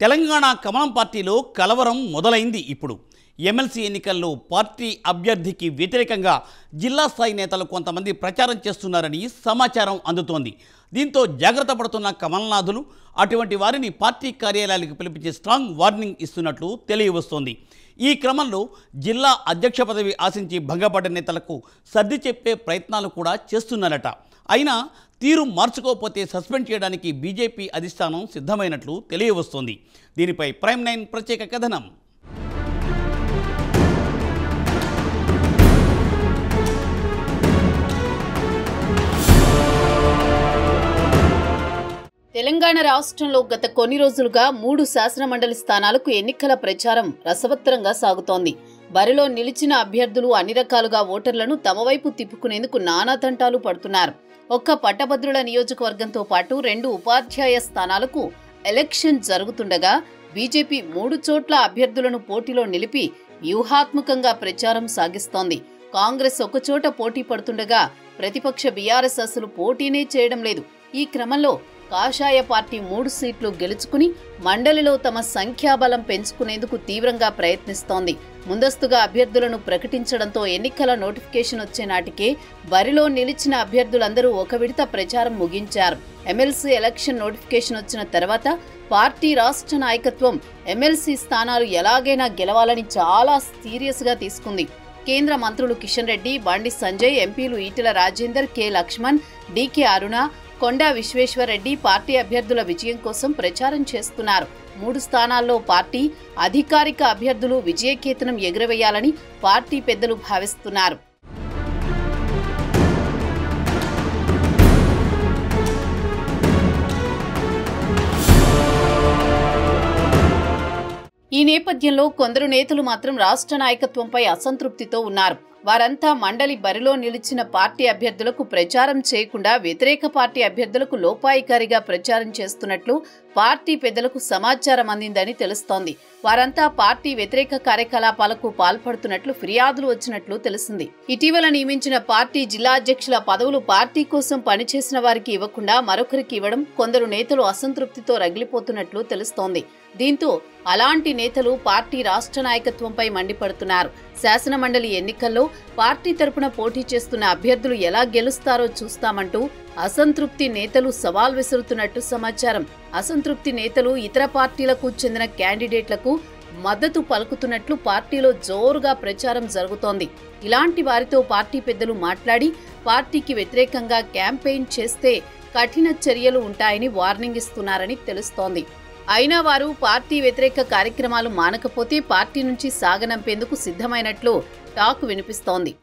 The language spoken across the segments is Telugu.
తెలంగాణ కమలం పార్టీలో కలవరం మొదలైంది. ఇప్పుడు ఎమ్మెల్సీ ఎన్నికల్లో పార్టీ అభ్యర్థికి వ్యతిరేకంగా జిల్లా స్థాయి నేతలు కొంతమంది ప్రచారం చేస్తున్నారని సమాచారం అందుతోంది. దీంతో జాగ్రత్త పడుతున్న కమల్నాథులు అటువంటి వారిని పార్టీ కార్యాలయాలకు పిలిపించి స్ట్రాంగ్ వార్నింగ్ ఇస్తున్నట్లు తెలియవస్తోంది. ఈ క్రమంలో జిల్లా అధ్యక్ష పదవి ఆశించి భంగపడ్డ నేతలకు సర్ది చెప్పే ప్రయత్నాలు కూడా చేస్తున్నారట. అయినా తీరు మార్చుకోకపోతే సస్పెండ్ చేయడానికి బీజేపీ అధిష్టానం సిద్ధమైనట్లు తెలియవస్తోంది. దీనిపై ప్రైమ్ 9 ప్రత్యేక కథనం. తెలంగాణ రాష్ట్రంలో గత కొన్ని రోజులుగా 3 శాసనమండలి స్థానాలకు ఎన్నికల ప్రచారం రసవత్తరంగా సాగుతోంది. బరిలో నిలిచిన అభ్యర్థులు అన్ని రకాలుగా ఓటర్లను తమ వైపు తిప్పుకునేందుకు నానా తంటాలు పడుతున్నారు. ఒక్క పట్టభద్రుల నియోజకవర్గంతో పాటు 2 ఉపాధ్యాయ స్థానాలకు ఎలక్షన్ జరుగుతుండగా బీజేపీ 3 చోట్ల అభ్యర్థులను పోటీలో నిలిపి వ్యూహాత్మకంగా ప్రచారం సాగిస్తోంది. కాంగ్రెస్ ఒక చోట పోటీ పడుతుండగా ప్రతిపక్ష బీఆర్ఎస్ అసలు పోటీనే చేయడం లేదు. ఈ క్రమంలో కాషాయ పార్టీ 3 సీట్లు గెలుచుకుని మండలిలో తమ సంఖ్యాబలం పెంచుకునేందుకు తీవ్రంగా ప్రయత్నిస్తోంది. ముందస్తుగా అభ్యర్థులను ప్రకటించడంతో ఎన్నికల నోటిఫికేషన్ వచ్చే నాటికే బరిలో నిలిచిన అభ్యర్థులందరూ ఒక విడత ప్రచారం ముగించారు. ఎమ్మెల్సీ ఎలక్షన్ నోటిఫికేషన్ వచ్చిన తర్వాత పార్టీ రాష్ట్ర నాయకత్వం ఎమ్మెల్సీ స్థానాలు ఎలాగైనా గెలవాలని చాలా సీరియస్గా తీసుకుంది. కేంద్ర మంత్రులు కిషన్ రెడ్డి, బండి సంజయ్, ఎంపీలు ఈటెల రాజేందర్, కె లక్ష్మణ్, డికే అరుణ, కొండా విశ్వేశ్వరరెడ్డి పార్టీ అభ్యర్థుల విజయం కోసం ప్రచారం చేస్తున్నారు. 3 స్థానాల్లో పార్టీ అధికారిక అభ్యర్థులు విజయకేతనం ఎగురవేయాలని పార్టీ పెద్దలు భావిస్తున్నారు. ఈ నేపథ్యంలో కొందరు నేతలు మాత్రం రాష్ట్ర నాయకత్వంపై అసంతృప్తితో ఉన్నారు. వారంతా మండలి బరిలో నిలిచిన పార్టీ అభ్యర్థులకు ప్రచారం చేయకుండా వ్యతిరేక పార్టీ అభ్యర్థులకు లోపాయికారిగా ప్రచారం చేస్తున్నట్లు పార్టీ పెద్దలకు సమాచారం అందిందని తెలుస్తోంది. వారంతా పార్టీ వ్యతిరేక కార్యకలాపాలకు పాల్పడుతున్నట్లు ఫిర్యాదులు వచ్చినట్లు తెలిసింది. ఇటీవల నియమించిన పార్టీ జిల్లా అధ్యక్షుల పదవులు పార్టీ కోసం పనిచేసిన వారికి ఇవ్వకుండా మరొకరికి ఇవ్వడం కొందరు నేతలు అసంతృప్తితో రగిలిపోతున్నట్లు తెలుస్తోంది. దీంతో అలాంటి నేతలు పార్టీ రాష్ట్ర నాయకత్వంపై మండిపడుతున్నారు. శాసనమండలి ఎన్నికల్లో పార్టీ తరపున పోటీ చేస్తున్న అభ్యర్థులు ఎలా గెలుస్తారో చూస్తామంటూ అసంతృప్తి నేతలు సవాల్ విసురుతున్నట్టు సమాచారం. అసంతృప్తి నేతలు ఇతర పార్టీలకు చెందిన క్యాండిడేట్లకు మద్దతు పలుకుతున్నట్లు పార్టీలో జోరుగా ప్రచారం జరుగుతోంది. ఇలాంటి వారితో పార్టీ పెద్దలు మాట్లాడి పార్టీకి వ్యతిరేకంగా క్యాంపెయిన్ చేస్తే కఠిన చర్యలు ఉంటాయని వార్నింగ్ ఇస్తున్నారని తెలుస్తోంది. అయినా వారు పార్టీ వ్యతిరేక కార్యక్రమాలు మానకపోతే పార్టీ నుంచి సాగనంపేందుకు సిద్ధమైనట్లు టాక్ వినిపిస్తోంది.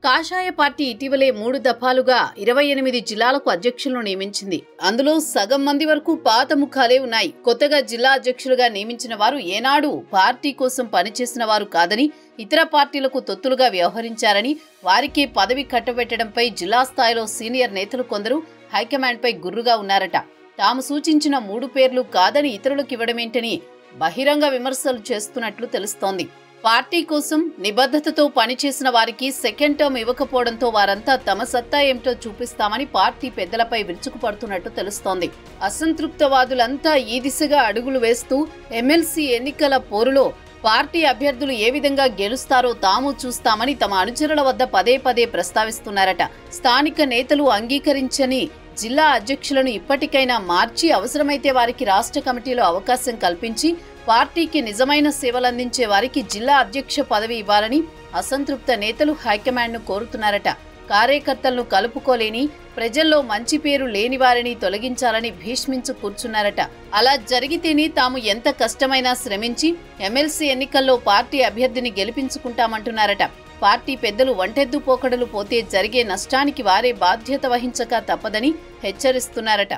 కాషాయ పార్టీ ఇటీవలే 3 దఫాలుగా 28 జిల్లాలకు అధ్యక్షులను నియమించింది. అందులో సగం మంది వరకు పాత ముఖాలే ఉన్నాయి. కొత్తగా జిల్లా అధ్యక్షులుగా నియమించిన వారు ఏనాడు పార్టీ కోసం పనిచేసిన వారు కాదని, ఇతర పార్టీలకు తొత్తులుగా వ్యవహరించారని, వారికే పదవి కట్టబెట్టడంపై జిల్లా స్థాయిలో సీనియర్ నేతలు కొందరు హైకమాండ్పై గుర్రుగా ఉన్నారట. తాము సూచించిన 3 పేర్లు కాదని ఇతరులకు ఇవ్వడమేంటని బహిరంగ విమర్శలు చేస్తున్నట్లు తెలుస్తోంది. పార్టీ కోసం నిబద్ధతతో పనిచేసిన వారికి సెకండ్ టర్మ్ ఇవ్వకపోవడంతో వారంతా తమ సత్తా ఏమిటో చూపిస్తామని పార్టీ పెద్దలపై విరుచుకుపడుతున్నట్టు తెలుస్తోంది. అసంతృప్తవాదులంతా ఈ దిశగా అడుగులు వేస్తూ ఎమ్మెల్సీ ఎన్నికల పోరులో పార్టీ అభ్యర్థులు ఏ విధంగా గెలుస్తారో తాము చూస్తామని తమ అనుచరుల వద్ద పదే పదే ప్రస్తావిస్తున్నారట. స్థానిక నేతలు అంగీకరించని జిల్లా అధ్యక్షులను ఇప్పటికైనా మార్చి అవసరమైతే వారికి రాష్ట్ర కమిటీలో అవకాశం కల్పించి పార్టీకి నిజమైన సేవలందించే వారికి జిల్లా అధ్యక్ష పదవి ఇవ్వాలని అసంతృప్త నేతలు హైకమాండ్ను కోరుతున్నారట. కార్యకర్తలను కలుపుకోలేని, ప్రజల్లో మంచి పేరు లేని వారిని తొలగించాలని భీష్మించు కూర్చున్నారట. అలా జరిగితేనే తాము ఎంత కష్టమైనా శ్రమించి ఎమ్మెల్సీ ఎన్నికల్లో పార్టీ అభ్యర్థిని గెలిపించుకుంటామంటున్నారట. పార్టీ పెద్దలు ఒంటెద్దు పోకడలు పోతే జరిగే నష్టానికి వారే బాధ్యత వహించక తప్పదని హెచ్చరిస్తున్నారట.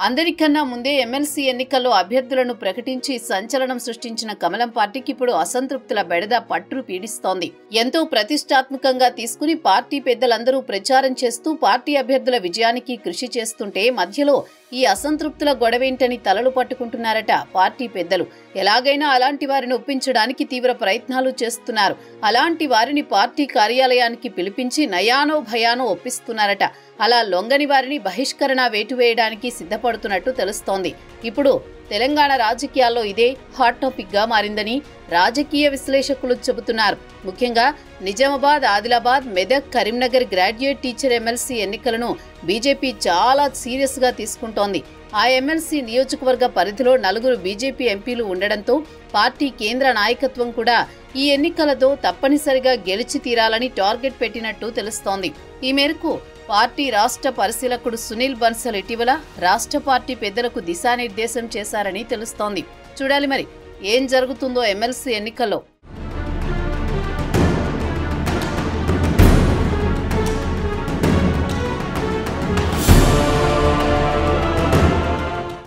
అందరికన్నా ముందే ఎమ్మెల్సీ ఎన్నికల్లో అభ్యర్థులను ప్రకటించి సంచలనం సృష్టించిన కమలం పార్టీకి ఇప్పుడు అసంతృప్తుల బెడద పట్టు పీడిస్తోంది. ఎంతో ప్రతిష్టాత్మకంగా తీసుకుని పార్టీ పెద్దలందరూ ప్రచారం చేస్తూ పార్టీ అభ్యర్థుల విజయానికి కృషి చేస్తుంటే మధ్యలో ఈ అసంతృప్తుల గొడవేంటని తలలు పట్టుకుంటున్నారట పార్టీ పెద్దలు. ఎలాగైనా అలాంటి వారిని ఒప్పించడానికి తీవ్ర ప్రయత్నాలు చేస్తున్నారు. అలాంటి వారిని పార్టీ కార్యాలయానికి పిలిపించి నయానో భయానో ఒప్పిస్తున్నారట. అలా లొంగని వారిని బహిష్కరణ వేటు వేయడానికి సిద్ధపడుతున్నట్టు తెలుస్తోంది. ఇప్పుడు తెలంగాణ రాజకీయాల్లో ఇదే హాట్ టాపిక్ గా మారిందని రాజకీయ విశ్లేషకులు చెబుతున్నారు. ముఖ్యంగా Nizamabad, Adilabad, Medak, Karimnagar graduate teacher MLC ఎన్నికలను బీజేపీ చాలా సీరియస్ గా తీసుకుంటోంది. ఆ ఎమ్మెల్సీ నియోజకవర్గ పరిధిలో 4 బీజేపీ ఎంపీలు ఉండడంతో పార్టీ కేంద్ర నాయకత్వం కూడా ఈ ఎన్నికలతో తప్పనిసరిగా గెలిచి తీరాలని టార్గెట్ పెట్టినట్టు తెలుస్తోంది. ఈ మేరకు పార్టీ రాష్ట్ర పరిశీలకుడు సునీల్ బన్సల్ ఇటీవల రాష్ట్ర పార్టీ పెద్దలకు దిశానిర్దేశం చేశారని తెలుస్తోంది. చూడాలి మరి ఏం జరుగుతుందో ఎమ్మెల్సీ ఎన్నికల్లో.